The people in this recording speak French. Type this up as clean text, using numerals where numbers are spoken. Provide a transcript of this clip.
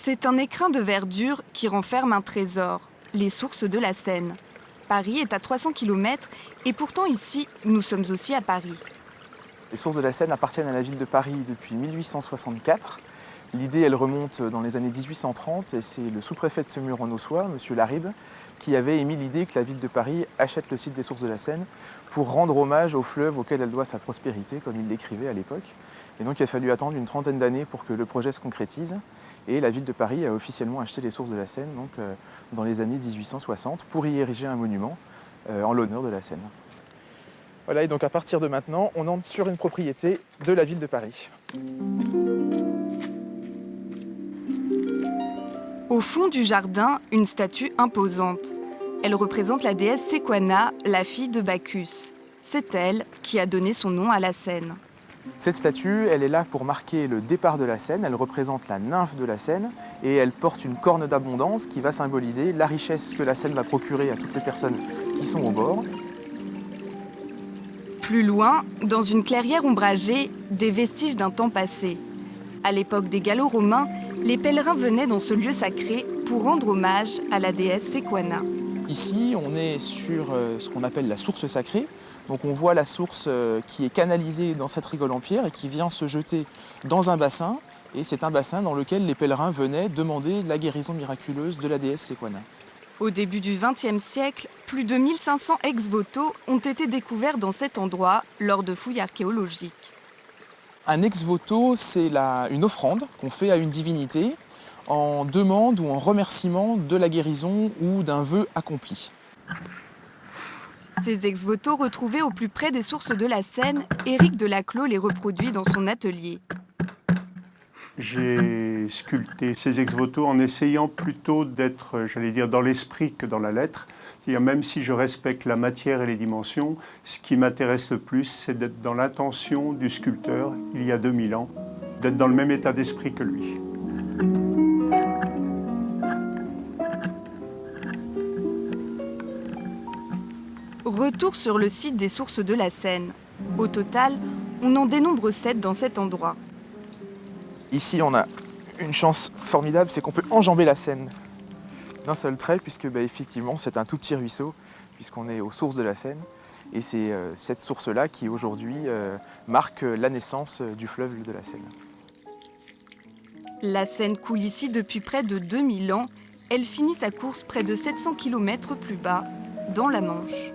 C'est un écrin de verdure qui renferme un trésor, les sources de la Seine. Paris est à 300 km et pourtant ici, nous sommes aussi à Paris. Les sources de la Seine appartiennent à la ville de Paris depuis 1864. L'idée, elle remonte dans les années 1830 et c'est le sous-préfet de Semur-en-Auxois, M. Laribe, qui avait émis l'idée que la ville de Paris achète le site des sources de la Seine pour rendre hommage au fleuve auquel elle doit sa prospérité, comme il l'écrivait à l'époque. Et donc il a fallu attendre une trentaine d'années pour que le projet se concrétise. Et la ville de Paris a officiellement acheté les sources de la Seine donc, dans les années 1860 pour y ériger un monument en l'honneur de la Seine. Voilà, et donc à partir de maintenant, on entre sur une propriété de la ville de Paris. Au fond du jardin, une statue imposante. Elle représente la déesse Sequana, la fille de Bacchus. C'est elle qui a donné son nom à la Seine. Cette statue, elle est là pour marquer le départ de la Seine. Elle représente la nymphe de la Seine et elle porte une corne d'abondance qui va symboliser la richesse que la Seine va procurer à toutes les personnes qui sont au bord. Plus loin, dans une clairière ombragée, des vestiges d'un temps passé. À l'époque des Gallo-Romains, les pèlerins venaient dans ce lieu sacré pour rendre hommage à la déesse Sequana. Ici, on est sur ce qu'on appelle la source sacrée. Donc on voit la source qui est canalisée dans cette rigole en pierre et qui vient se jeter dans un bassin. Et c'est un bassin dans lequel les pèlerins venaient demander la guérison miraculeuse de la déesse Sequana. Au début du XXe siècle, plus de 1500 ex-voto ont été découverts dans cet endroit lors de fouilles archéologiques. Un ex-voto, c'est une offrande qu'on fait à une divinité en demande ou en remerciement de la guérison ou d'un vœu accompli. Ces ex-voto retrouvés au plus près des sources de la Seine, Éric Delaclos les reproduit dans son atelier. J'ai sculpté ces ex-voto en essayant plutôt d'être, j'allais dire, dans l'esprit que dans la lettre. C'est-à-dire, même si je respecte la matière et les dimensions, ce qui m'intéresse le plus, c'est d'être dans l'intention du sculpteur, il y a 2000 ans, d'être dans le même état d'esprit que lui. Retour sur le site des sources de la Seine. Au total, on en dénombre 7 dans cet endroit. Ici, on a une chance formidable, c'est qu'on peut enjamber la Seine d'un seul trait, puisque effectivement, c'est un tout petit ruisseau, puisqu'on est aux sources de la Seine. Et c'est cette source-là qui, aujourd'hui, marque la naissance du fleuve de la Seine. La Seine coule ici depuis près de 2000 ans. Elle finit sa course près de 700 km plus bas, dans la Manche.